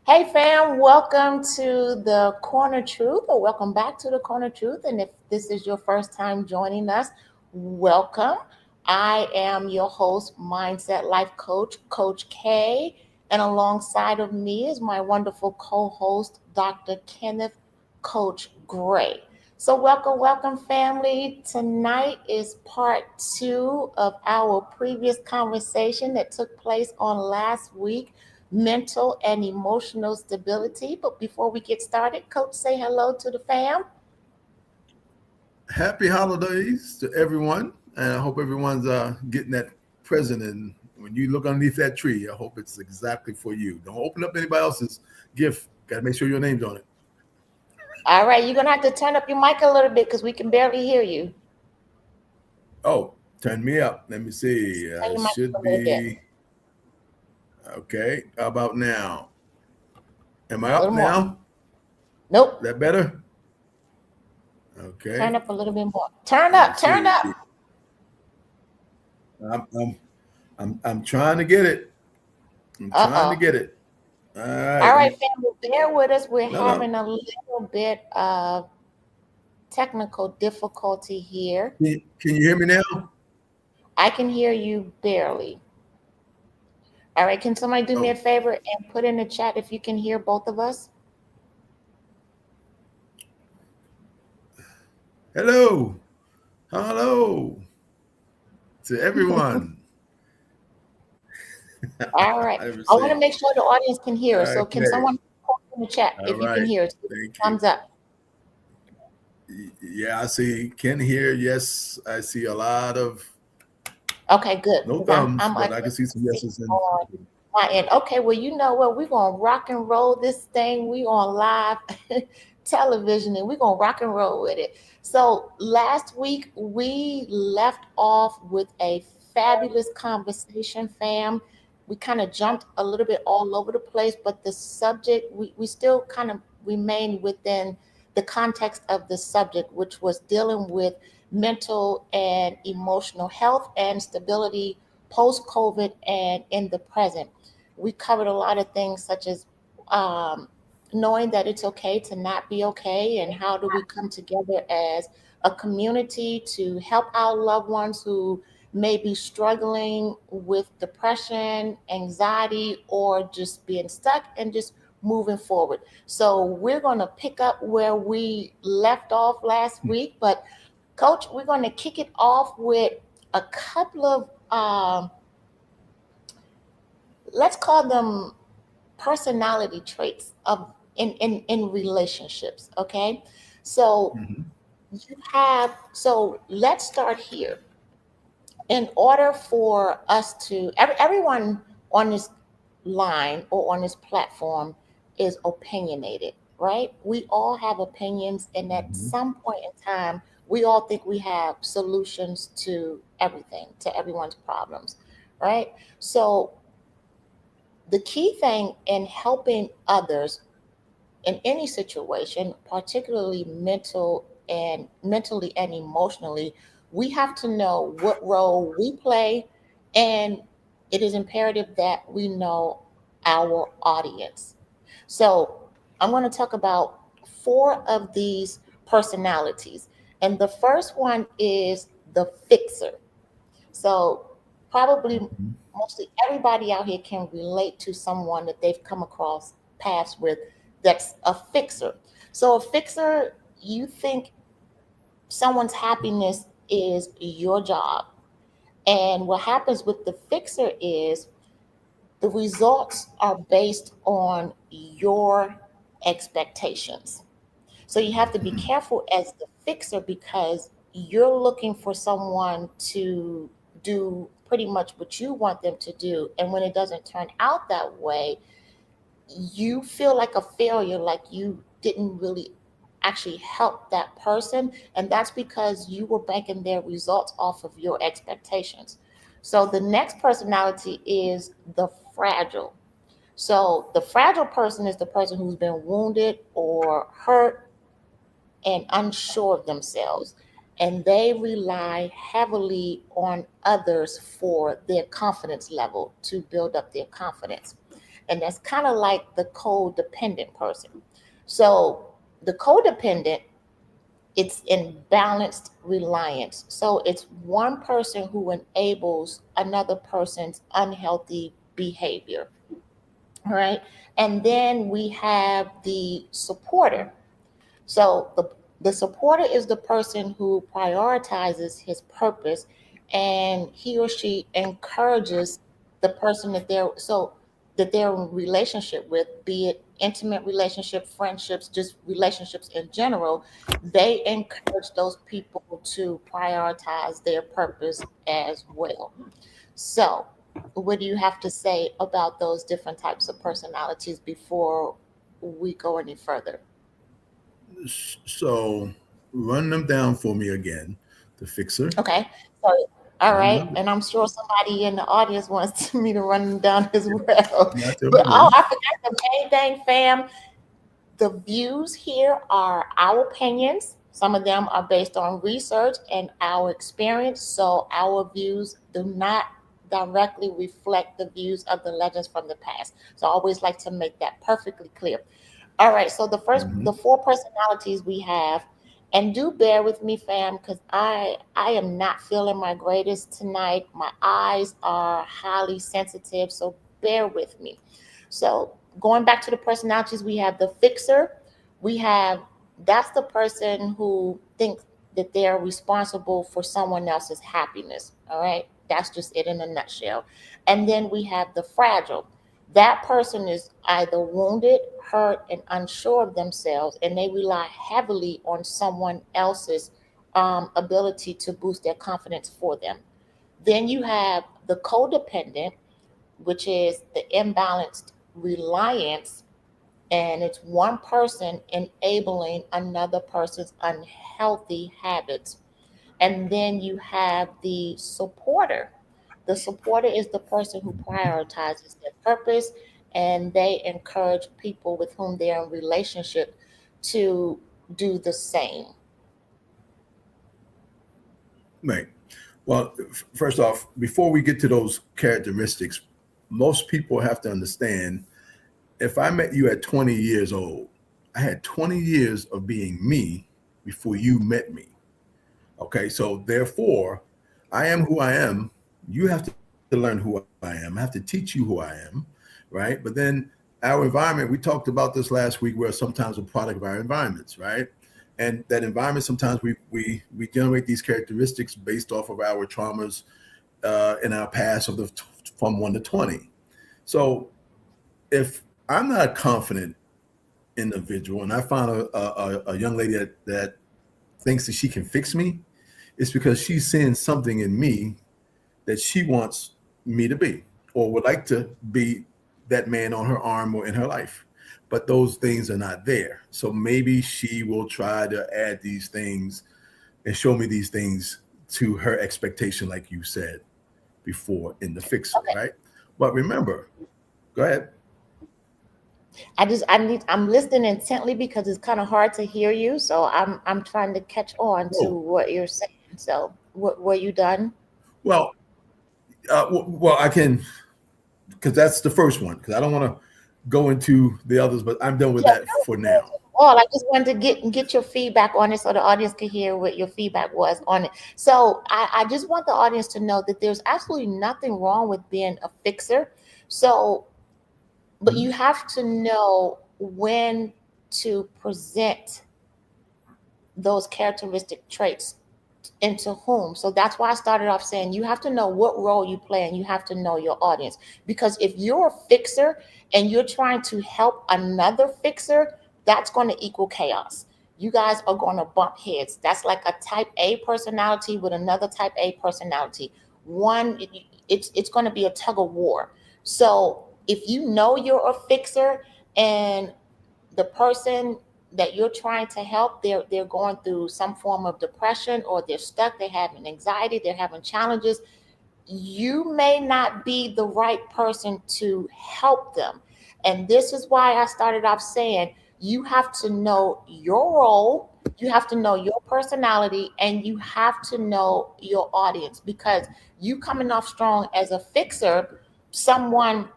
Hey fam, welcome to the Corner Truth, or welcome back to the Corner Truth. And if this is your first time joining us, welcome. I am your host, Mindset Life Coach, Coach K. And alongside of me is my wonderful co host, Dr. Kenneth Coach Gray. So, welcome, family. Tonight is part two of our previous conversation that took place on last week, mental and emotional stability. But before we get started, Coach, say hello to the fam. Happy holidays to everyone, and I hope everyone's getting that present. And when you look underneath that tree, I hope it's exactly for you. Don't open up anybody else's gift. Got to make sure your name's on it. All right, you're going to have to turn up your mic a little bit because we can barely hear you. Oh, turn me up. Let me see. Turn your mic up Should a little bit. be okay. How about now? Am I A up little more. now? Nope. Is that better? Turn Okay. up a little bit more. Turn Let me up, turn see. up. I'm trying to get it. I'm trying to Uh-oh. get it. All right. All Let right, me. family, bear with us. We're No, no. having a little bit of technical difficulty here. Can you hear me now? I can hear you barely. All right, can somebody do me a Oh, favor and put in the chat if you can hear both of us? hello. Hello to everyone. All right. I never I want say. to make sure the audience can hear us. So can Okay. someone put in the chat All if you can right. hear us? Thank you. Thumbs up. Yeah, I see Ken here. Yes, I see a lot of Okay, good. no Because thumbs, I'm but I unable can see to some see yeses and on my end. Okay, well, you know what? We're gonna rock and roll this thing. We on live television and we're gonna rock and roll with it. So last week we left off with a fabulous conversation, fam. We kind of jumped a little bit all over the place, but the subject we still kind of remained within the context of the subject, which was dealing with mental and emotional health and stability post COVID and in the present. We covered a lot of things such as um, knowing that it's okay to not be okay, and how do we come together as a community to help our loved ones who may be struggling with depression, anxiety, or just being stuck and just moving forward. So we're going to pick up where we left off last week, but Coach, we're going to kick it off with a couple of, let's call them personality traits of in relationships. Okay, so mhm. so let's start here. In order for us to everyone on this line or on this platform is opinionated, right? We all have opinions, and at Mhm. some point in time we all think we have solutions to everything, to everyone's problems, right? So the key thing in helping others in any situation, particularly mentally and emotionally, we have to know what role we play, and it is imperative that we know our audience. So I'm going to talk about four of these personalities, and the first one is the fixer. So probably Mhm. mostly everybody out here can relate to someone that they've come across paths with that's a fixer. So a fixer, you think someone's happiness is your job. And what happens with the fixer is the results are based on your expectations. So you have to be careful as the fixer because you're looking for someone to do pretty much what you want them to do. And when it doesn't turn out that way, you feel like a failure, like you didn't really actually help that person. And that's because you were banking their results off of your expectations. So the next personality is the fragile. So the fragile person is the person who's been wounded or hurt and unsure of themselves. And they rely heavily on others for their confidence level to build up their confidence. And that's kind of like the codependent person. So the codependent, it's imbalanced reliance. So it's one person who enables another person's unhealthy behavior. All right. And then we have the supporter. So the supporter is the person who prioritizes his purpose, and he or she encourages the person that they're in relationship with, be it intimate relationship, friendships, just relationships in general. They encourage those people to prioritize their purpose as well. So, what do you have to say about those different types of personalities before we go any further? So run them down for me again. The fixer. Okay. So, all Run right. them. And I'm sure somebody in the audience wants me to run them down as well. Now tell me But oh, again. I forgot the main thing, fam. The views here are our opinions. Some of them are based on research and our experience. So our views do not directly reflect the views of the legends from the past. So I always like to make that perfectly clear. All right, so Hmm. the four personalities we have, and do bear with me, fam, because I am not feeling my greatest tonight. My eyes are highly sensitive, so bear with me. So going back to the personalities, we have the fixer. We have That's the person who thinks that they're responsible for someone else's happiness. All right, that's just it in a nutshell. And then we have the fragile. That person is either wounded, hurt, and unsure of themselves, and they rely heavily on someone else's ability to boost their confidence for them. Then you have the codependent, which is the imbalanced reliance, and it's one person enabling another person's unhealthy habits. And then you have the supporter. The supporter is the person who prioritizes their purpose, and they encourage people with whom they're in relationship to do the same. Right. Well, first off, before we get to those characteristics, most people have to understand if I met you at 20 years old, I had 20 years of being me before you met me. Okay. So therefore, I am who I am. You have to learn who I am. I have to teach you who I am. Right. But then our environment, we talked about this last week, where sometimes we're product of our environments. Right. And that environment, sometimes we generate these characteristics based off of our traumas in our past from 1 to 20. So if I'm not a confident individual and I find a young lady that thinks that she can fix me, it's because she's seeing something in me that she wants me to be or would like to be that man on her arm or in her life. But those things are not there. So maybe she will try to add these things and show me these things to her expectation, like you said before in the fixer, Okay. right? But remember, go ahead. I'm listening intently because it's kind of hard to hear you. So I'm trying to catch on to Oh, what you're saying. So what were you done? well, well, I can, because that's the first one. Because I don't want to go into the others, but I'm done with Yeah, that for now. all. I just wanted to get your feedback on it so the audience could hear what your feedback was on it. So I just want the audience to know that there's absolutely nothing wrong with being a fixer. So, but Mhm. you have to know when to present those characteristic traits into whom. So that's why I started off saying you have to know what role you play and you have to know your audience. Because if you're a fixer and you're trying to help another fixer, that's going to equal chaos. You guys are going to bump heads. That's like a type A personality with another type A personality. One, it's going to be a tug of war. So if you know you're a fixer and the person that you're trying to help, they're going through some form of depression, or they're stuck, they're having anxiety, they're having challenges, you may not be the right person to help them. And this is why I started off saying you have to know your role, you have to know your personality, and you have to know your audience. Because you coming off strong as a fixer, someone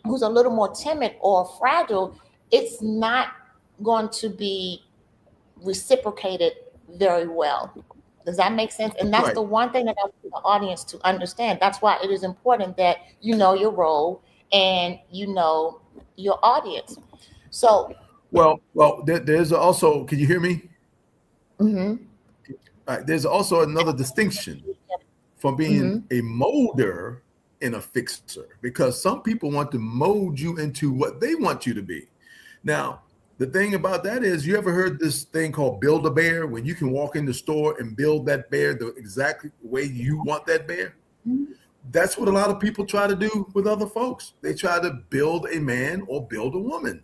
who's a little more timid or fragile, it's not going to be reciprocated very well. Does that make sense? And that's Right. the one thing that I want the audience to understand. That's why it is important that you know your role and you know your audience. So, Well, there's also, can you hear me? mhm, There's also another distinction from being mhm, a molder and a fixer, because some people want to mold you into what they want you to be. Now, the thing about that is, you ever heard this thing called build a bear, when you can walk in the store and build that bear the exact way you want that bear? mhm. That's what a lot of people try to do with other folks. They try to build a man or build a woman.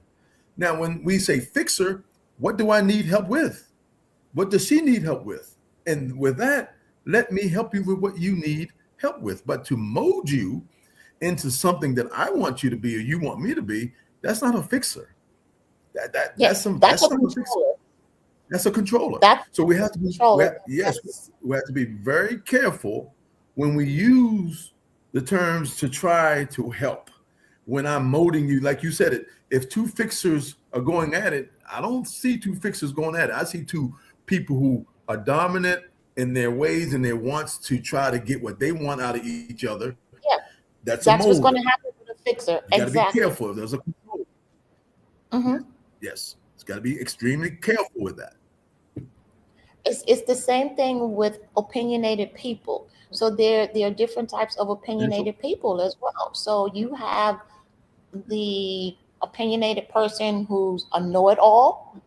Now, when we say fixer, what do I need help with? What does she need help with? And with that, let me help you with what you need help with. But to mold you into something that I want you to be or you want me to be, that's not a fixer. Yeah, that's That's a not a fixer. controller. That's a controller. That's So we have to a be controller. yes, That's we have to be very careful when we use the terms to try to help. When I'm molding you, like you said it, if two fixers are going at it, I don't see two fixers going at it. I see two people who are dominant in their ways and their wants to try to get what they want out of each other. yeah. That's a That's what's going molder. to happen with a fixer. You got to be Exactly. careful. There's a control. Hmm. Yes, it's got to be extremely careful with that. It's the same thing with opinionated people. So there are different types of And so, opinionated people as well. So you have the opinionated person who's a know-it-all,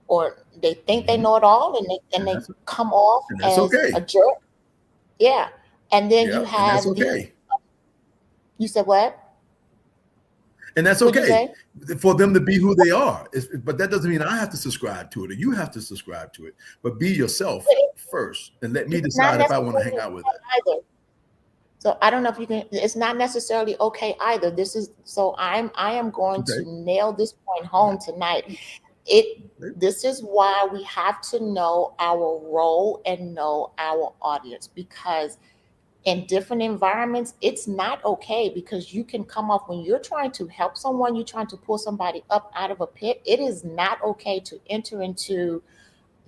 or they think they mhm, know it all, and they and come off that's as a okay. jerk. Yeah. And then you Yeah, and that's have the, okay. you said what? And that's What'd you okay say? for them to be who they are. But that doesn't mean I have to subscribe to it or you have to subscribe to it. But be yourself But first and let me it's not decide if I want to hang necessarily out with that. okay either. So I don't know if you can, it's not necessarily okay either. This is, so I am going to Okay. nail this point home tonight. It, this is why we have to know our role and know our audience, because in different environments, it's not okay, because you can come off, when you're trying to help someone, you're trying to pull somebody up out of a pit. It is not okay to enter into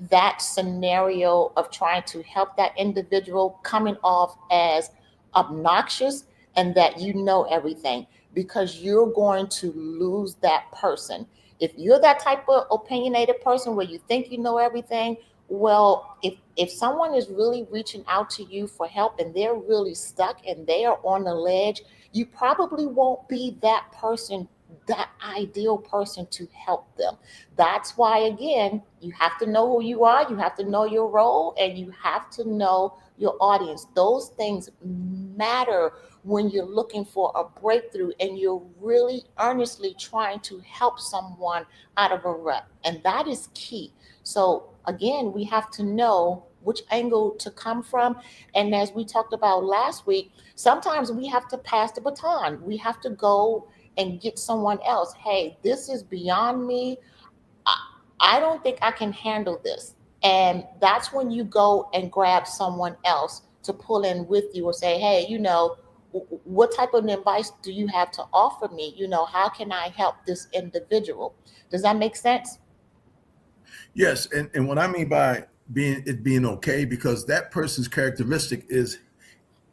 that scenario of trying to help that individual coming off as obnoxious and that you know everything, because you're going to lose that person. If you're that type of opinionated person where you think you know everything, well, if someone is really reaching out to you for help and they're really stuck and they are on the ledge, you probably won't be that person, that ideal person to help them. That's why, again, you have to know who you are, you have to know your role, and you have to know your audience. Those things matter when you're looking for a breakthrough and you're really earnestly trying to help someone out of a rut. And that is key. So, again, we have to know which angle to come from. And as we talked about last week, sometimes we have to pass the baton. We have to go and get someone else. Hey, this is beyond me. I, I don't think I can handle this. And that's when you go and grab someone else to pull in with you or say, hey, what type of advice do you have to offer me? How can I help this individual? Does that make sense? Yes, and what I mean by being okay, because that person's characteristic is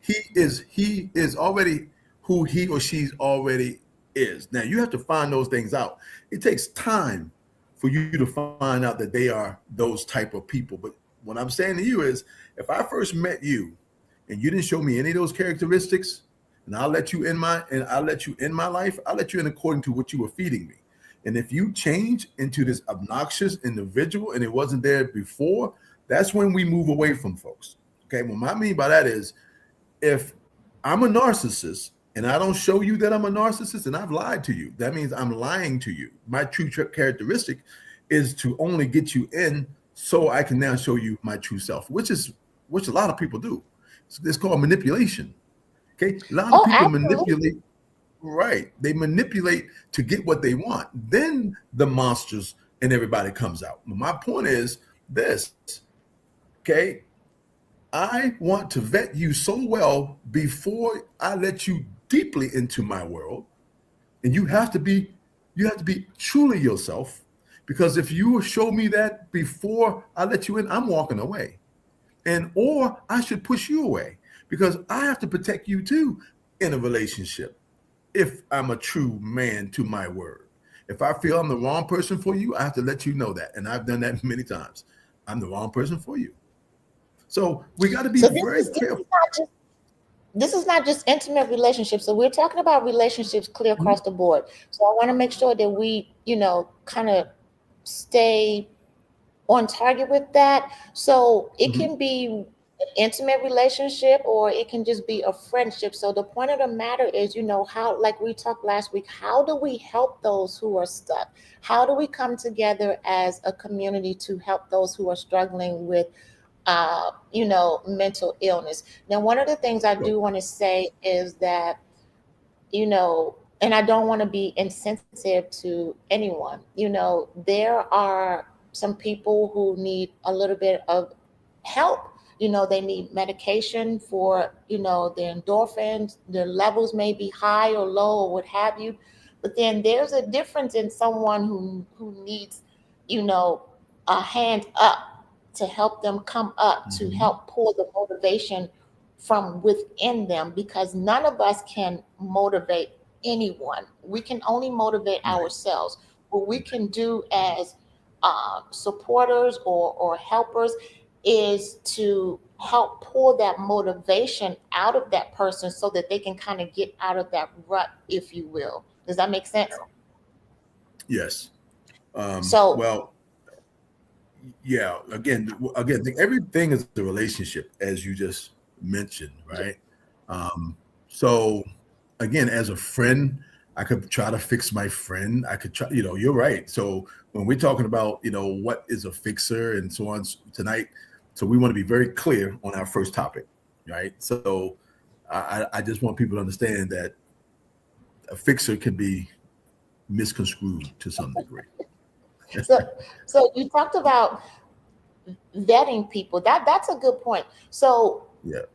he is already who he or she's already is. Now you have to find those things out. It takes time for you to find out that they are those type of people. But what I'm saying to you is, if I first met you and you didn't show me any of those characteristics, and I'll let you in my life, I'll let you in according to what you were feeding me. And if you change into this obnoxious individual and it wasn't there before, that's when we move away from folks. Okay. What I mean by that is, if I'm a narcissist and I don't show you that I'm a narcissist, and I've lied to you, that means I'm lying to you. My true characteristic is to only get you in so I can now show you my true self, which a lot of people do. It's called manipulation. Okay. A lot of Oh, people absolutely. manipulate. Right. They manipulate to get what they want. Then the monsters and everybody comes out. My point is this. Okay. I want to vet you so well before I let you deeply into my world. And you have to be truly yourself, because if you show me that before I let you in, I'm walking away. And or I should push you away, because I have to protect you too in a relationship. If I'm a true man to my word, if I feel I'm the wrong person for you, I have to let you know that. And I've done that many times. I'm the wrong person for you. So we got to be So very careful. this is not just intimate relationships. So we're talking about relationships clear Mhm. across the board. So I want to make sure that we, kind of stay on target with that. So it Mhm. can be an intimate relationship or it can just be a friendship. So the point of the matter is, how, like we talked last week, how do we help those who are stuck? How do we come together as a community to help those who are struggling with mental illness? Now, one of the things I So, do want to say is that, and I don't want to be insensitive to anyone. There are some people who need a little bit of help. They need medication for, their endorphins, their levels may be high or low or what have you. But then there's a difference in someone who needs, you know, a hand up to help them come up, to mhm. help pull the motivation from within them, because none of us can motivate anyone. We can only motivate Right. ourselves. What we can do as supporters or helpers is to help pull that motivation out of that person so that they can kind of get out of that rut, if you will. Does that make sense? Yes. So, Well, yeah. Again, everything is a relationship, as you just mentioned, yeah. right? Um, so, again, as a friend, I could try to fix my friend. I could try. You're right. So when we're talking about, what is a fixer and so on tonight, so we want to be very clear on our first topic, right? So I just want people to understand that a fixer can be misconstrued to some degree. so, so you talked about vetting people. That's a good point. So, Yeah.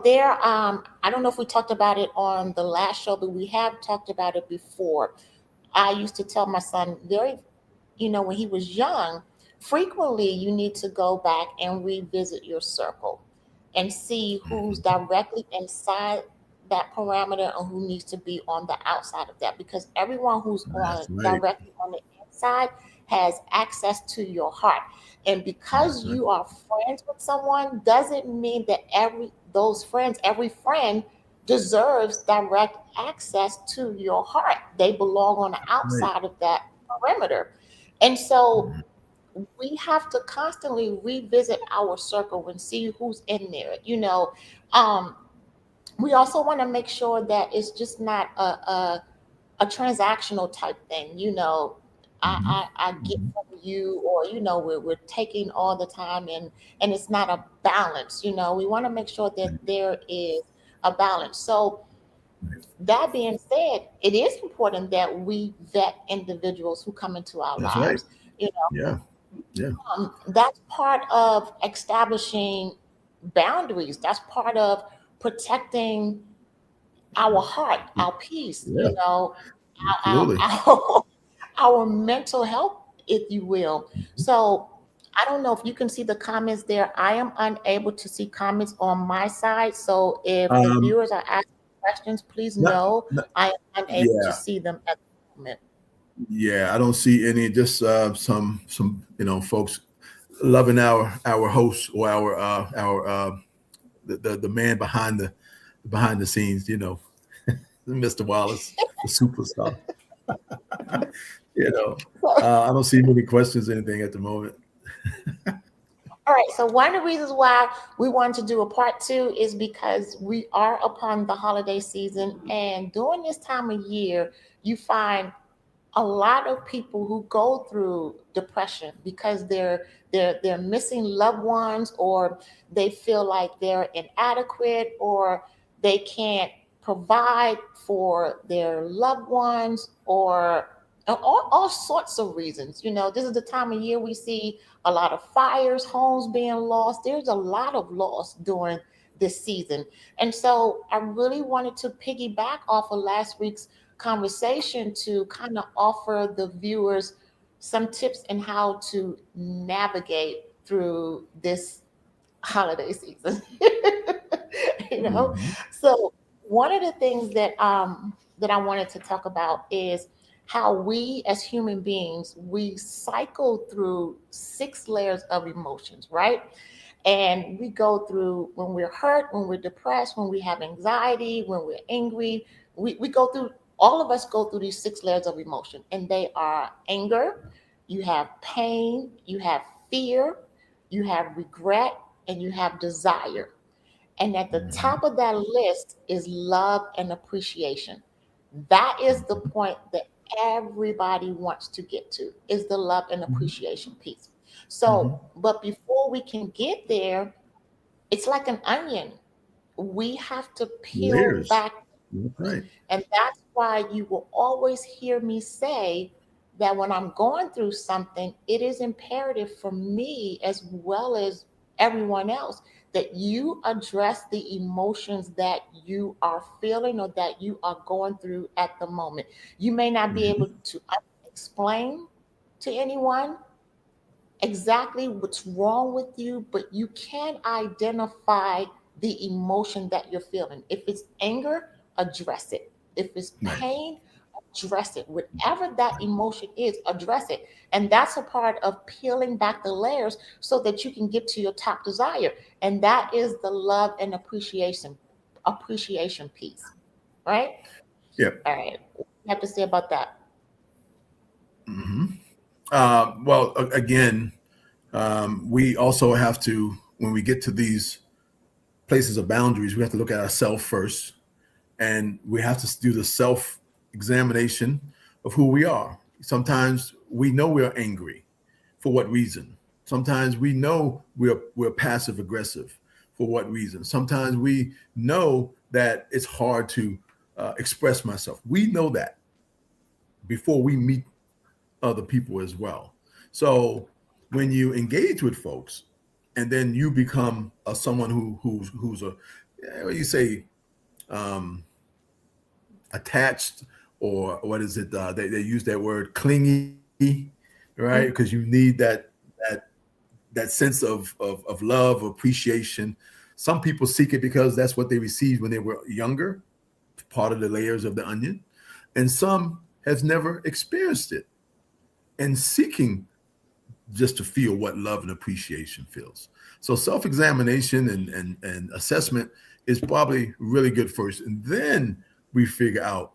there, I don't know if we talked about it on the last show, but we have talked about it before. I used to tell my son when he was young, frequently you need to go back and revisit your circle and see who's Mhm. directly inside that parameter and who needs to be on the outside of that, because everyone who's on That's right. directly on the inside has access to your heart. And That's because right. you are friends with someone doesn't mean that every friend deserves direct access to your heart. They belong on the Right. outside of that perimeter. And so Mhm. we have to constantly revisit our circle and see who's in there. Um, we also want to make sure that it's just not a transactional type thing. Mhm. I get Mhm. from you, or we're taking all the time, and it's not a balance. We want to make sure that there is a balance. So Right. that being said, it is important that we vet individuals who come into our That's right. lives. You Yeah. Yeah. that's part of establishing boundaries. That's part of protecting our heart, our peace, Yeah. Absolutely. our our mental health, if you will. So I don't know if you can see the comments there. I am unable to see comments on my side. So if the Um, viewers are asking questions, please not, know not, I am unable to yeah. see them at the moment. Yeah. I don't see any. Just some folks loving our host, or our the man behind the scenes. Mr. Wallace, the superstar. you know, I don't see many questions, anything at the moment. All right. So one of the reasons why we wanted to do a part two is because we are upon the holiday season, and during this time of year, you find a lot of people who go through depression because they're missing loved ones, or they feel like they're inadequate, or they can't provide for their loved ones, or all sorts of reasons. This is the time of year we see a lot of fires, homes being lost. There's a lot of loss during this season. And so I really wanted to piggyback off of last week's conversation to kind of offer the viewers some tips and how to navigate through this holiday season. you know, Mhm. so one of the things that I wanted to talk about is how we as human beings we cycle through 6 layers of emotions, right? And we go through when we're hurt, when we're depressed, when we have anxiety, when we're angry. We go through, all of us go through these 6 layers of emotion, and they are anger, you have pain, you have fear, you have regret, and you have desire. And at the Mhm. top of that list is love and appreciation. That is the Mhm. point that everybody wants to get to, is the love and Mhm. appreciation piece. Mhm. So, but before we can get there, it's like an onion. We have to peel Layers. back, That's right. and that's why you will always hear me say that when I'm going through something, it is imperative for me as well as everyone else that you address the emotions that you are feeling or that you are going through at the moment. You may not be able Mhm. to explain to anyone exactly what's wrong with you, but you can identify the emotion that you're feeling. If it's anger, address it. If it's Right. pain, address it. Whatever that emotion is, address it. And that's a part of peeling back the layers so that you can get to your top desire. And that is the love and appreciation piece. Right? Yeah. All right. What do you have to say about that? Hmm. Well, again, we also have to, when we get to these places of boundaries, we have to look at ourselves first, and we have to do the self examination of who we are. Sometimes we know we're angry. For what reason? Sometimes we know we're passive aggressive. For what reason? Sometimes we know that it's hard to express myself. We know that before we meet other people as well. So when you engage with folks, and then you become someone who's a, what you say, um, attached, or what is it? They use that word clingy, right? Because you need that that sense of love, appreciation. Some people seek it because that's what they received when they were younger, part of the layers of the onion, and some has never experienced it and seeking just to feel what love and appreciation feels. So self-examination and assessment is probably really good first, and then we figure out,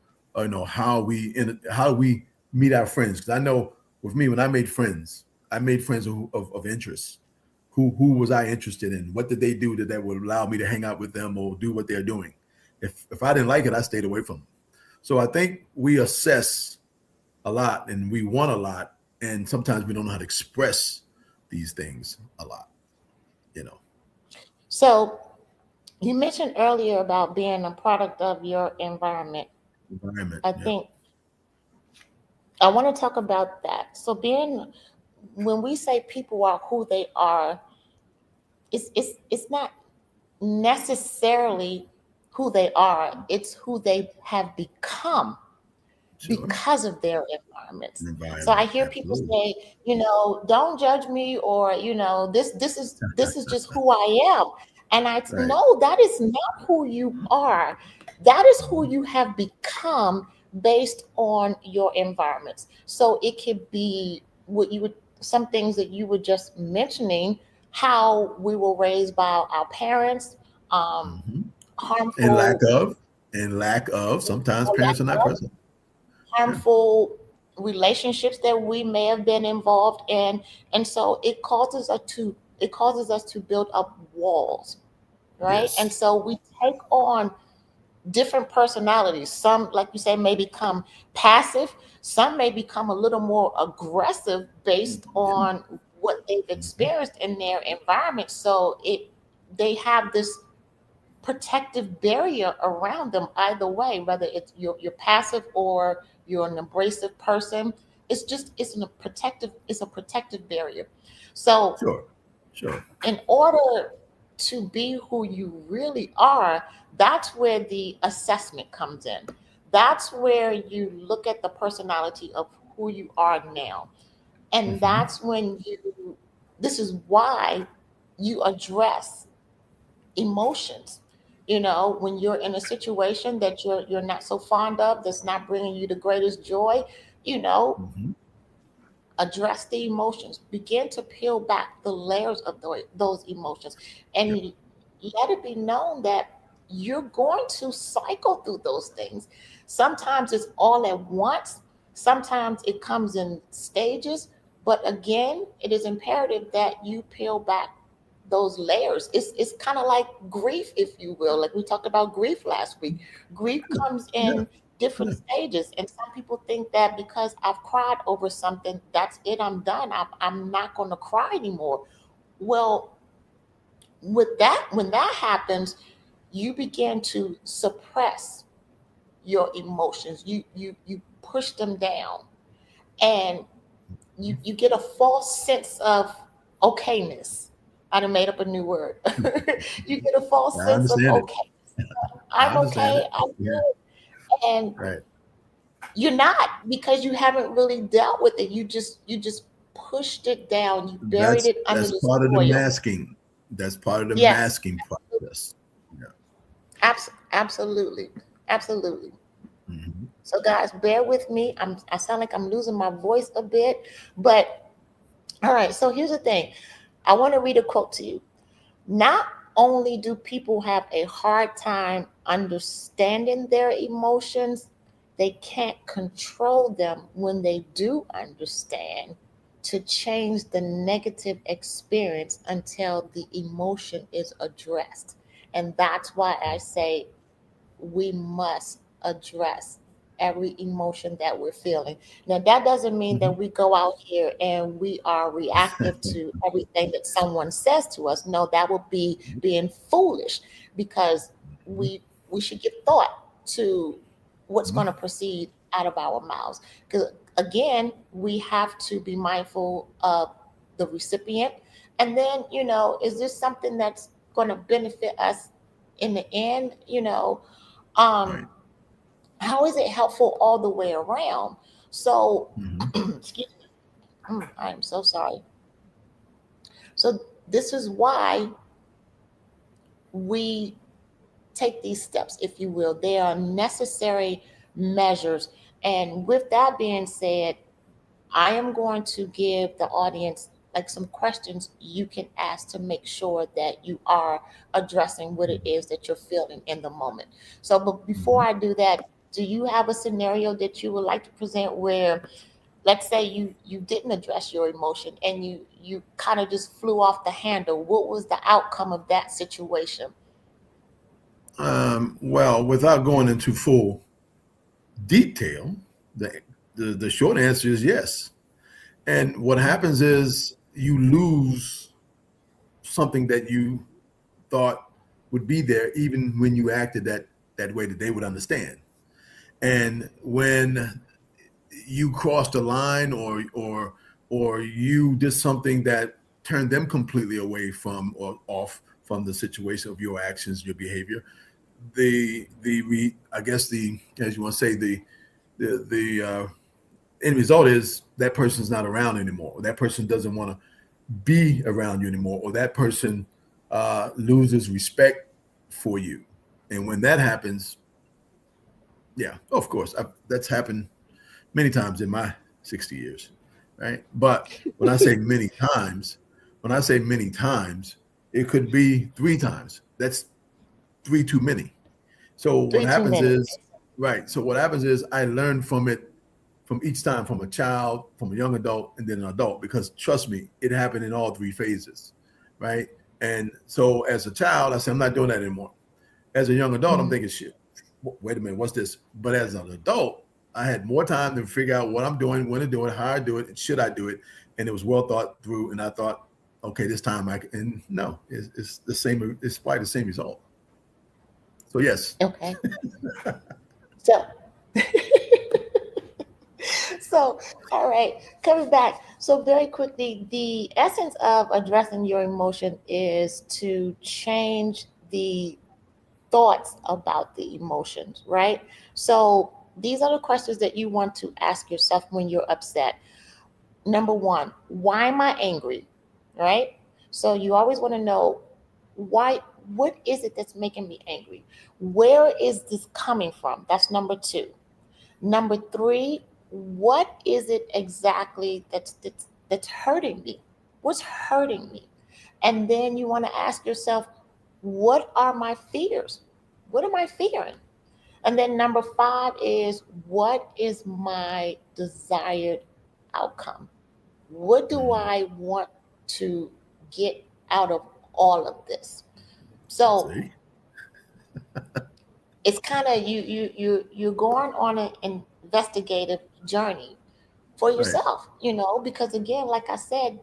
how we meet our friends. Because I know with me, when I made friends of interest. Who was I interested in? What did they do that would allow me to hang out with them or do what they're doing? If I didn't like it, I stayed away from them. So I think we assess a lot and we want a lot, and sometimes we don't know how to express these things a lot, you know. So you mentioned earlier about being a product of your environment. Environment. I Yeah. think I want to talk about that. So being, when we say people are who they are, it's not necessarily who they are. It's who they have become Sure. because of their environments. So I Environment. hear people Absolutely. say, don't judge me, or this is just who I am. And I Right. know that is not who you are. That is who you have become based on your environments. So it could be what you would, some things that you were just mentioning, how we were raised by our parents, um, Hmm. And lack harmful of, and lack of. Sometimes lack parents are not present. Yeah. harmful relationships that we may have been involved in, and so it causes us to build up walls, right? And Yes. so we take on different personalities. Some, like you say, may become passive. Some may become a little more aggressive based Yeah. on what they've Mhm. experienced in their environment. So they have this protective barrier around them either way, whether you're passive or you're an abrasive person. It's a protective barrier. So Sure. Sure. in order to be who you really are, that's where the assessment comes in. That's where you look at the personality of who you are now. And Hmm. that's when this is why you address emotions. When you're in a situation that you're not so fond of, that's not bringing you the greatest joy, you know, Hmm. address the emotions, begin to peel back the layers of those emotions, Yep. and let it be known that you're going to cycle through those things. Sometimes it's all at once, sometimes it comes in stages, but again, it is imperative that you peel back those layers. It's kind of like grief, if you will. Like we talked about grief last week. Grief comes Yeah. in different Yeah. stages, and some people think that because I've cried over something, that's it, I'm done, I'm not going to cry anymore. Well, with that, when that happens, you begin to suppress your emotions, you push them down, and you get a false sense of okayness. I done made up a new word. You get a false I sense of understand it. okay, I I'm understand okay, it. I'm Yeah. good. And Right. you're not, because you haven't really dealt with it. You just pushed it down. You buried it under That's the part of the soil. masking. That's part of the Yes, masking process. Yeah. absolutely, absolutely. Hmm. So, guys, bear with me. I sound like I'm losing my voice a bit, but all right. So here's the thing. I want to read a quote to you. Not only do people have a hard time understanding their emotions, they can't control them when they do understand to change the negative experience until the emotion is addressed. And that's why I say we must address every emotion that we're feeling. Now, that doesn't mean Hmm. that we go out here and we are reactive to everything that someone says to us. No, that would be being foolish, because we should give thought to what's going to proceed out of our mouths. Because again, we have to be mindful of the recipient. And then, is this something that's going to benefit us in the end? um, Right. how is it helpful all the way around? So, Hmm. excuse me, I am so sorry. So, this is why we take these steps, if you will. They are necessary measures. And with that being said, I am going to give the audience like some questions you can ask to make sure that you are addressing what it is that you're feeling in the moment. So, but before Hmm. I do that, do you have a scenario that you would like to present where, let's say, you didn't address your emotion and you kind of just flew off the handle? What was the outcome of that situation? Well, without going into full detail, the, the short answer is yes. And what happens is you lose something that you thought would be there, even when you acted that way that they would understand. And when you crossed a line, or you did something that turned them completely away from or off from the situation of your actions, your behavior, I guess the, as you want to say, the end result is that person's not around anymore, or that person doesn't want to be around you anymore, or that person loses respect for you. And when that happens, yeah, of course, that's happened many times in my 60 years, right? But when I say many times, when I say many times, it could be three times. That's three too many. So what Three too happens many. is, right? So what happens is I learn from it, from each time, from a child, from a young adult, and then an adult. Because trust me, it happened in all three phases, right? And so as a child, I said, I'm not doing that anymore. As a young adult, I'm Mhm. thinking, shit, wait a minute, what's this? But as an adult, I had more time to figure out what I'm doing, when to do it, how I do it, and should I do it? And it was well thought through. And I thought, okay, this time I can. And no, it's the same. It's probably the same result. So yes. Okay. So, so, all right, coming back. So, very quickly, the essence of addressing your emotion is to change the thoughts about the emotions, right? So, these are the questions that you want to ask yourself when you're upset. Number one, why am I angry? Right? So you always want to know why, what is it that's making me angry? Where is this coming from? That's number two. Number three, what is it exactly that's hurting me? What's hurting me? And then you want to ask yourself, what are my fears? What am I fearing? And then number five is, what is my desired outcome? What do Mhm. I want to get out of all of this? So See? it's kind of you're going on an investigative journey for Right. yourself, because again, like I said,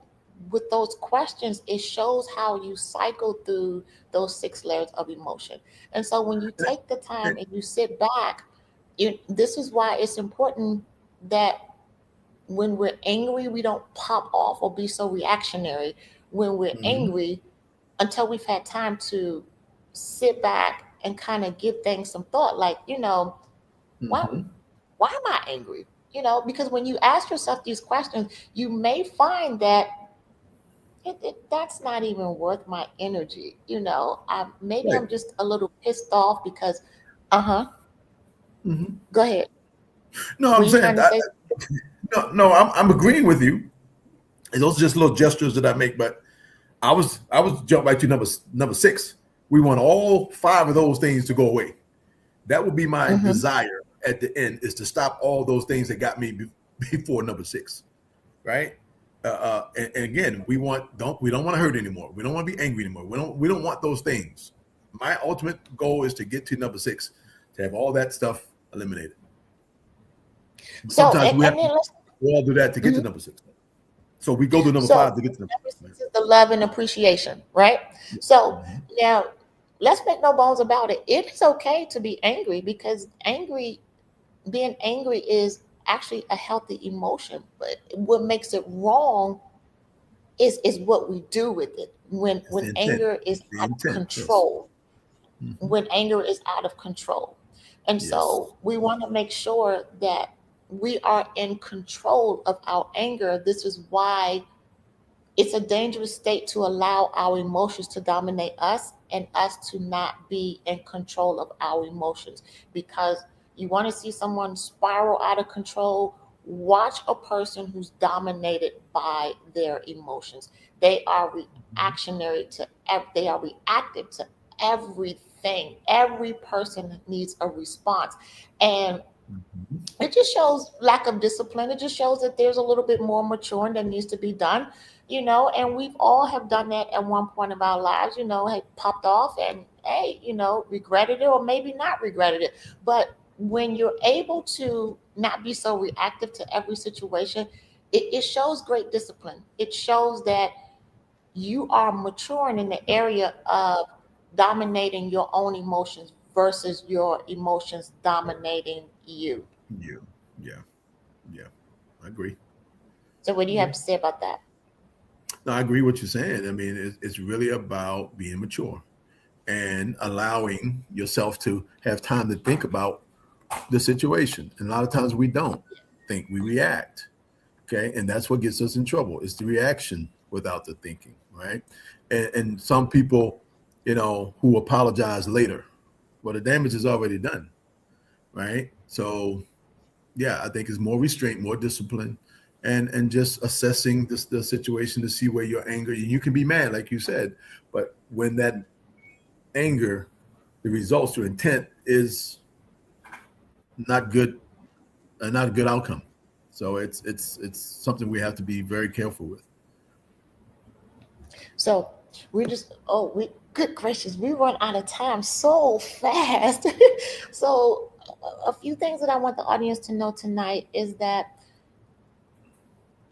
with those questions, it shows how you cycle through those six layers of emotion. And so when you take the time and you sit back, this is why it's important that when we're angry, we don't pop off or be so reactionary when we're Mhm. angry until we've had time to sit back and kind of give things some thought. Like, why Mhm. why am I angry? Because when you ask yourself these questions, you may find that that's not even worth my energy. Maybe Right. I'm just a little pissed off because, uh huh. Mhm. Go ahead. No, Were I'm you saying trying to that, say? no, I'm agreeing with you. And those are just little gestures that I make, but I was jump right to number six. We want all five of those things to go away. That would be my Mm-hmm. desire at the end, is to stop all those things that got me before number six, right? And again, we don't want to hurt anymore. We don't want to be angry anymore. We don't want those things. My ultimate goal is to get to number six, to have all that stuff eliminated. But So, sometimes and, we have and to then let's. all do that to get to Mhm. number six. So we go to number So five to get to number number six. six is the love and appreciation, right? So Mhm. now let's make no bones about it. It is okay to be angry because being angry is actually a healthy emotion. But what makes it wrong is what we do with it when It's the intent. anger is It's the out of intent. Yes. control. Hmm. When anger is out of control. And Yes. so we want to make sure that we are in control of our anger. This is why it's a dangerous state to allow our emotions to dominate us and us to not be in control of our emotions. Because you want to see someone spiral out of control, watch a person who's dominated by their emotions. They are Mhm. reactionary they are reactive to everything. Every person needs a response. And Mhm. it just shows lack of discipline. It just shows that there's a little bit more maturing that needs to be done, and we've all have done that at one point of our lives, had popped off and hey, regretted it or maybe not regretted it. But when you're able to not be so reactive to every situation, it shows great discipline. It shows that you are maturing in the area of dominating your own emotions versus your emotions dominating you. Yeah. Yeah. Yeah. I agree. So what I do you have agree. to say about that? No, I agree what you're saying. I mean, it's really about being mature and allowing yourself to have time to think about the situation. And a lot of times we don't think, we react. Okay. And that's what gets us in trouble. It's the reaction without the thinking. Right. And some people, who apologize later. Well, the damage is already done. Right. So yeah, I think it's more restraint, more discipline, and just assessing the situation to see where your anger. You can be mad, like you said, but when that anger, the results, your intent is not good, not a good outcome. So it's something we have to be very careful with. So we good gracious, we run out of time so fast. So a few things that I want the audience to know tonight is that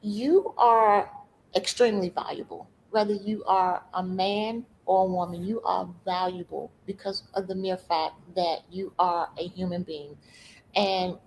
you are extremely valuable. Whether you are a man or a woman, you are valuable because of the mere fact that you are a human being. And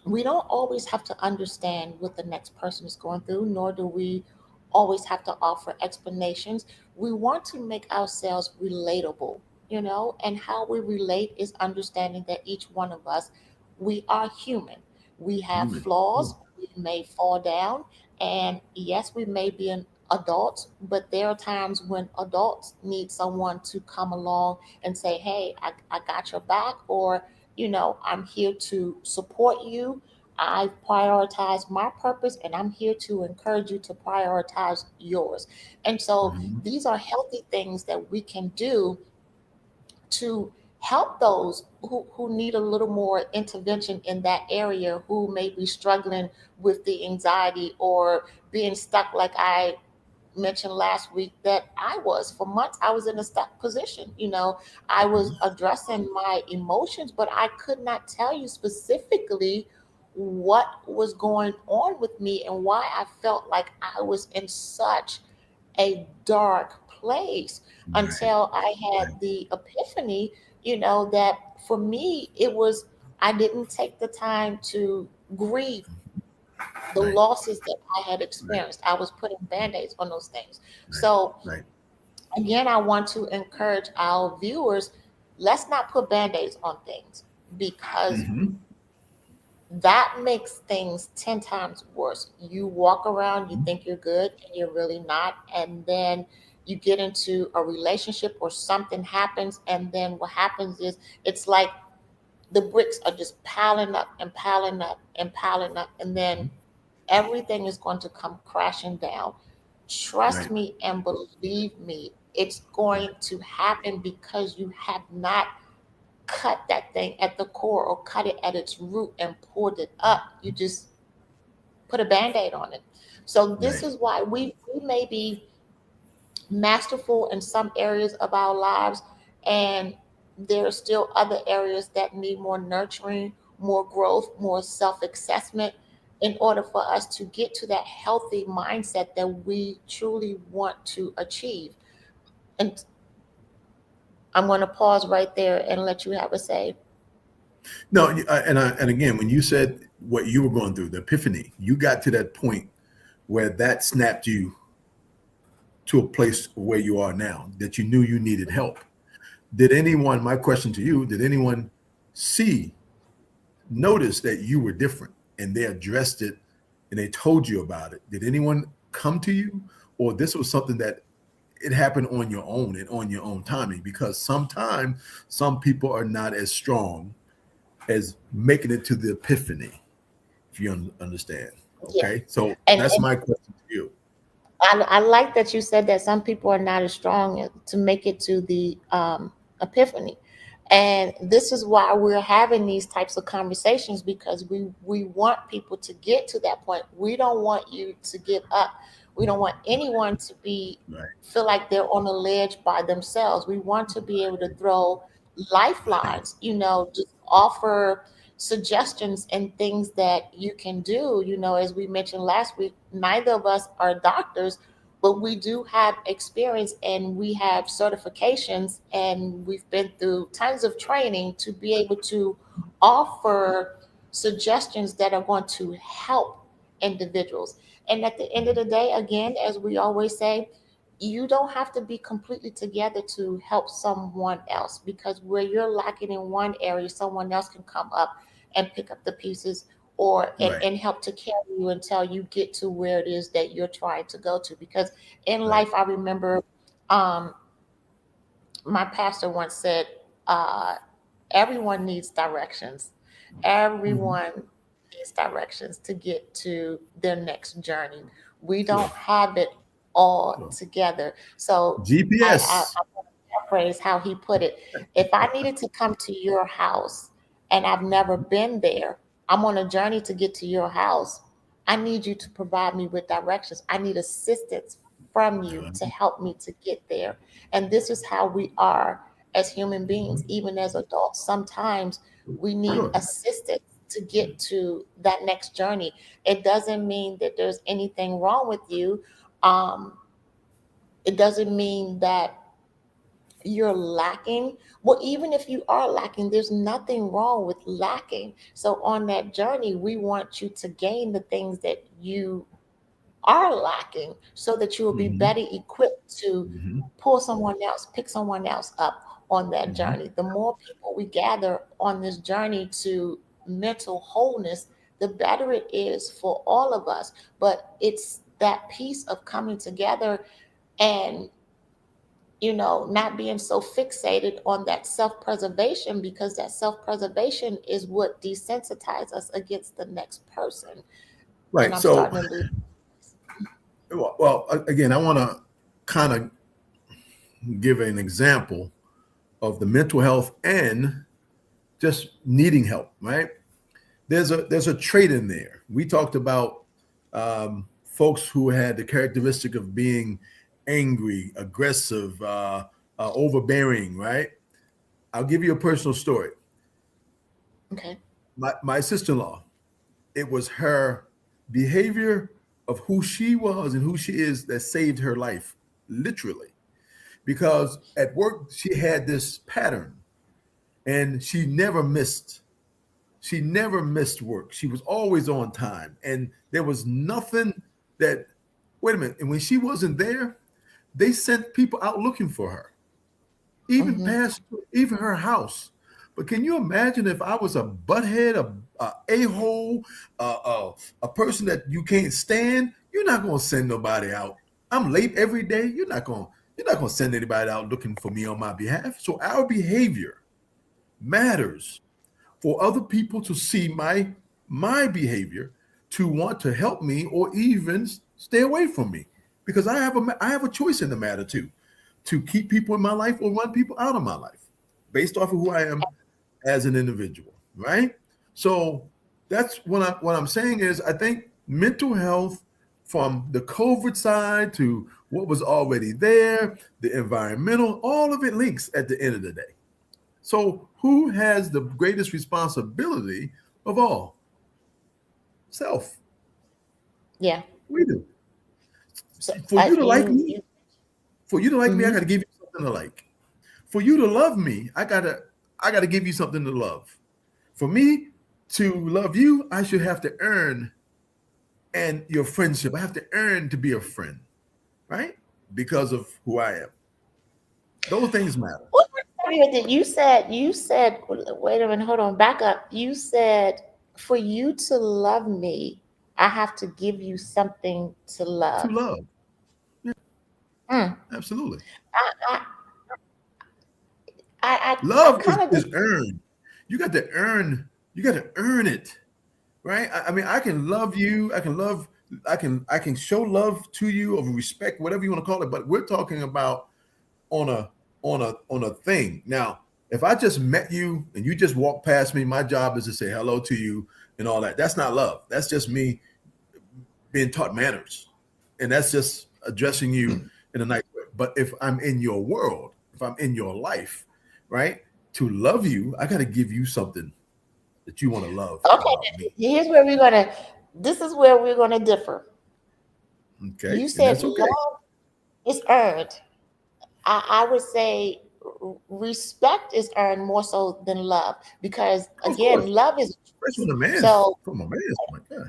we don't always have to understand what the next person is going through, nor do we always have to offer explanations. We want to make ourselves relatable, and how we relate is understanding that each one of us we are human. We have Human. flaws. We may fall down. And yes, we may be an adult, but there are times when adults need someone to come along and say, hey, I got your back, or, I'm here to support you. I prioritize my purpose, and I'm here to encourage you to prioritize yours. And so Mhm. these are healthy things that we can do to help those who need a little more intervention in that area, who may be struggling with the anxiety or being stuck, like I mentioned last week that I was. For months, I was in a stuck position. I was addressing my emotions, but I could not tell you specifically what was going on with me and why I felt like I was in such a dark place, Right. until I Right. had the epiphany, that for me, it was, I didn't take the time to grieve the Right. losses that I had Right. experienced. I was putting band-aids on those things. So Right. again, I want to encourage our viewers, let's not put band-aids on things, because Hmm. that makes things 10 times worse. You walk around, you think you're good, and you're really not. And then you get into a relationship or something happens. And then what happens is, it's like the bricks are just piling up and piling up and piling up. And then everything is going to come crashing down. Trust Right. me and believe me, it's going to happen because you have not cut that thing at the core, or cut it at its root and pulled it up. You just put a band-aid on it. So this Right. is why we may be masterful in some areas of our lives, and there are still other areas that need more nurturing, more growth, more self-assessment, in order for us to get to that healthy mindset that we truly want to achieve. And I'm going to pause right there and let you have a say. No, and again, when you said what you were going through, the epiphany, you got to that point where that snapped you to a place where you are now, that you knew you needed help. Did anyone, my question to you, did anyone see, notice that you were different and they addressed it and they told you about it? Did anyone come to you, or this was something that it happened on your own and on your own timing? Because sometimes some people are not as strong as making it to the epiphany, if you understand. Yeah. Okay, so that's And my question to you. I like that you said that some people are not as strong to make it to the epiphany. And this is why we're having these types of conversations, because we want people to get to that point. We don't want you to give up. We don't want anyone to be Right, feel like they're on a ledge by themselves. We want to be able to throw right, lifelines, just offer suggestions and things that you can do. As we mentioned last week, neither of us are doctors, but we do have experience and we have certifications, and we've been through tons of training to be able to offer suggestions that are going to help individuals. And at the end of the day, again, as we always say, you don't have to be completely together to help someone else, because where you're lacking in one area, someone else can come up and pick up the pieces, or right, and help to carry you until you get to where it is that you're trying to go to. Because in right. life, I remember um, my pastor once said, uh, everyone needs directions. Mhm. Everyone needs directions to get to their next journey. We Sure, don't have it all sure. together. So GPS. I want to paraphrase how he put it. If I needed to come to your house and I've never been there, I'm on a journey to get to your house. I need you to provide me with directions. I need assistance from you to help me to get there. And this is how we are as human beings, even as adults. Sometimes we need Sure. assistance to get to that next journey. It doesn't mean that there's anything wrong with you. Um, it doesn't mean that you're lacking. Well, even if you are lacking, there's nothing wrong with lacking. So on that journey, we want you to gain the things that you are lacking, so that you will be Hmm. better equipped to Hmm. pull someone else, pick someone else up on that Hmm. journey. The more people we gather on this journey to mental wholeness, the better it is for all of us. But it's that piece of coming together and, not being so fixated on that self-preservation, because that self-preservation is what desensitizes us against the next person. And Right. I'm So, starting to lose. well, again, I want to kind of give an example of the mental health and just needing help, right? There's a trait in there. We talked about folks who had the characteristic of being angry, aggressive, overbearing, right? I'll give you a personal story. Okay. My sister-in-law, it was her behavior of who she was and who she is that saved her life, literally. Because at work, she had this pattern and she never missed. She never missed work. She was always on time. And there was nothing that, wait a minute. And when she wasn't there, they sent people out looking for her, even Mm-hmm. past even her house. But can you imagine if I was a butthead, a a-hole, a person that you can't stand? You're not going to send nobody out. I'm late every day. You're not going to send anybody out looking for me on my behalf. So our behavior matters for other people to see my behavior, to want to help me or even stay away from me, because I have a choice in the matter too, to keep people in my life or run people out of my life based off of who I am as an individual, right? So that's what I'm saying is, I think mental health, from the COVID side to what was already there, the environmental, all of it links at the end of the day. So who has the greatest responsibility of all? Self. Yeah. We do. So For you to like you, me, you I mhm. got to give you something to like. For you to love me, I gotta give you something to love. For me to love you, I should have to earn and your friendship. I have to earn to be a friend, right? Because of who I am. Those things matter. What did you said, wait a minute, hold on, back up. You said, for you to love me, I have to give you something to To love. love. Yeah, Mm. absolutely. I I I Love kind of is just earned. You got to earn it, right? I mean, I can love you. I can show love to you, of respect, whatever you want to call it. But we're talking about on a thing. Now, if I just met you and you just walk past me, my job is to say hello to you and all that. That's not love. That's just me being taught manners, and that's just addressing you in a nice way. But if I'm in your world, if I'm in your life, right? To love you, I got to give you something that you want to love about okay. me. Here's where we're gonna. This is where we're gonna differ. Okay, You and said that's okay. love is earned. I would say respect is earned more so than love, because Of again, course, love is especially choice. when a man's So from a man's point. Yeah,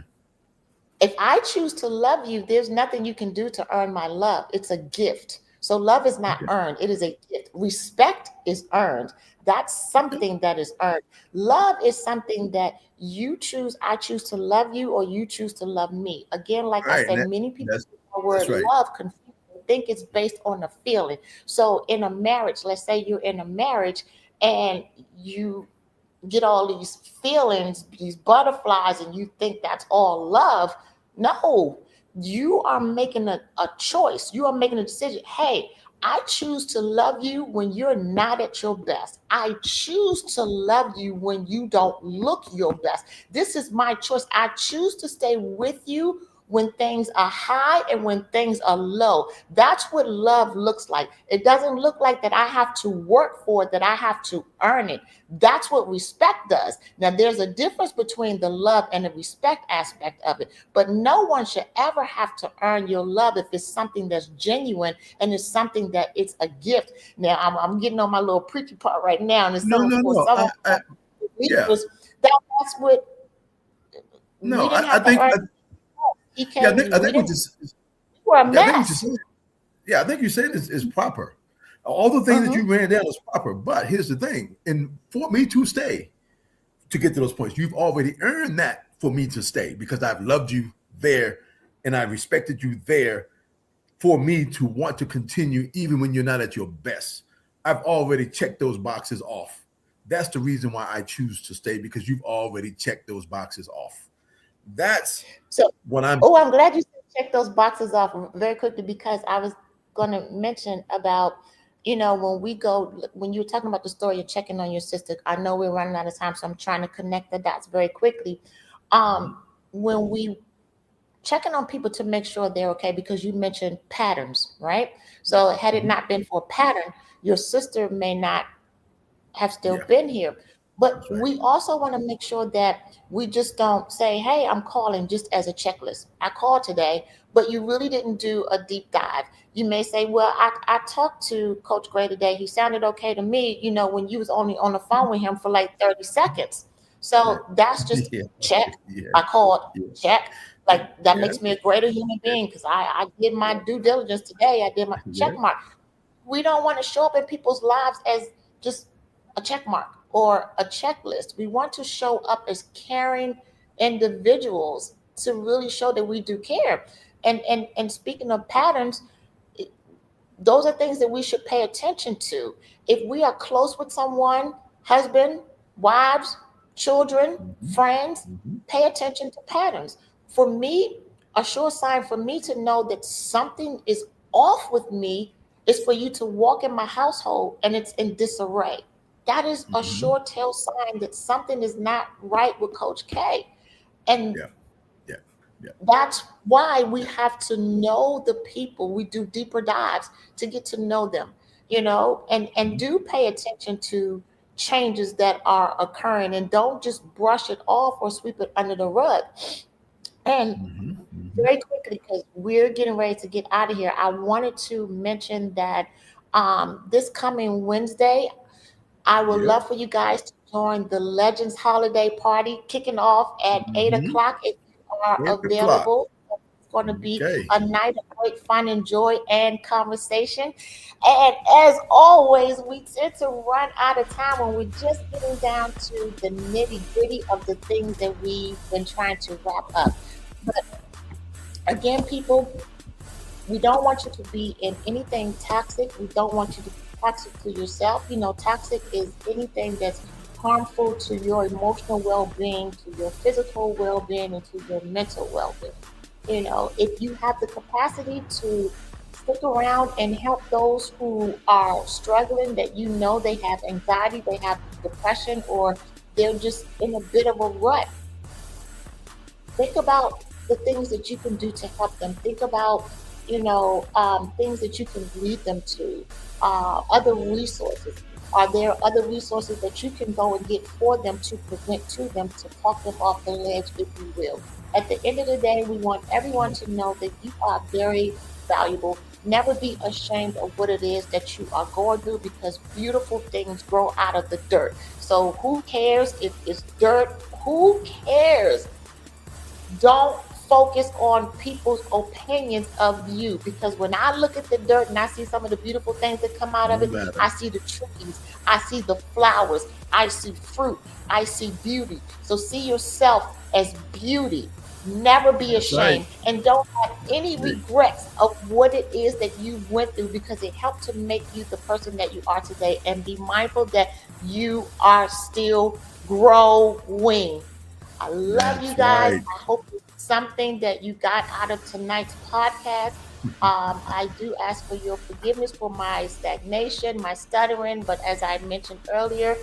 if I choose to love you, there's nothing you can do to earn my love. It's a gift. So love is not okay, earned, it is a gift. Respect is earned. That's okay. something that is earned. Love is something that you choose. I choose to love you, or you choose to love me. Again, like All I right, and said, many people that's use the word that's right. love confuse, think it's based on a feeling. So in a marriage, let's say you're in a marriage and you get all these feelings, these butterflies, and you think that's all love. No, you are making a choice. You are making a decision. Hey, I choose to love you when you're not at your best. I choose to love you when you don't look your best. This is my choice. I choose to stay with you when things are high and when things are low. That's what love looks like. It doesn't look like that I have to work for it, that I have to earn it. That's what respect does. Now, there's a difference between the love and the respect aspect of it, but no one should ever have to earn your love if it's something that's genuine and it's something that it's a gift. Now, I'm getting on my little preachy part right now, and it's No, some no, for no. some of I my yeah. believers that's what No, we didn't I have to think earn. He yeah. came to you. I We think what didn't. you You were a yeah, I think what you're mess. saying. Yeah, I think you're saying is proper. All the things that Mm-hmm. you ran down is proper. But here's the thing: and for me to stay, to get to those points. You've already earned that for me to stay because I've loved you there and I respected you there for me to want to continue even when you're not at your best. I've already checked those boxes off. That's the reason why I choose to stay, because you've already checked those boxes off. That's So, what I'm. I'm glad you said check those boxes off very quickly, because I was going to mention about, when you were talking about the story of checking on your sister. I know we're running out of time, so I'm trying to connect the dots very quickly. When we checking on people to make sure they're okay, because you mentioned patterns, right? So had it not been for a pattern, your sister may not have still been here. But right. We also want to make sure that we just don't say, hey, I'm calling just as a checklist. I called today, but you really didn't do a deep dive. You may say, well, I talked to Coach Gray today. He sounded okay to me, when you was only on the phone with him for like 30 seconds. So that's just check. I called, check. Like that makes me a greater human being because I did my due diligence today. I did my check mark. We don't want to show up in people's lives as just a check mark or a checklist. We want to show up as caring individuals to really show that we do care. And speaking of patterns, those are things that we should pay attention to. If we are close with someone, husband, wives, children, friends, pay attention to patterns. For me, a sure sign for me to know that something is off with me is for you to walk in my household and it's in disarray. That is a sure tell sign that something is not right with Coach K. And that's why we have to know the people. We do deeper dives to get to know them, and do pay attention to changes that are occurring, and don't just brush it off or sweep it under the rug. And very quickly, because we're getting ready to get out of here, I wanted to mention that this coming Wednesday, I would love for you guys to join the Legends Holiday Party, kicking off at 8 o'clock if you are available. It's going to be a night of great fun and joy and conversation. And as always, we tend to run out of time when we're just getting down to the nitty gritty of the things that we've been trying to wrap up. But again, people, we don't want you to be in anything toxic. We don't want you to be toxic to yourself. Toxic is anything that's harmful to your emotional well-being, to your physical well-being, and to your mental well-being. If you have the capacity to stick around and help those who are struggling, that they have anxiety, they have depression, or they're just in a bit of a rut, think about the things that you can do to help them. Think about things that you can lead them to, other resources. Are there other resources that you can go and get for them to present to them to talk them off the ledge, if you will? At the end of the day, we want everyone to know that you are very valuable. Never be ashamed of what it is that you are going through, because beautiful things grow out of the dirt. So who cares if it's dirt? Who cares? Don't focus on people's opinions of you, because when I look at the dirt and I see some of the beautiful things that come out of it, I see the trees, I see the flowers, I see fruit, I see beauty. So see yourself as beauty. Never be ashamed, and don't have any regrets of what it is that you went through, because it helped to make you the person that you are today. And be mindful that you are still growing. I love you guys. I hope it's something that you got out of tonight's podcast. I do ask for your forgiveness for my stagnation, my stuttering, but as I mentioned earlier,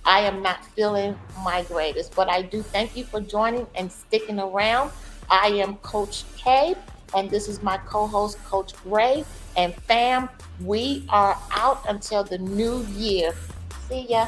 I am not feeling my greatest. But I do thank you for joining and sticking around. I am Coach K, and this is my co-host, Coach Gray. And fam, we are out until the new year. See ya.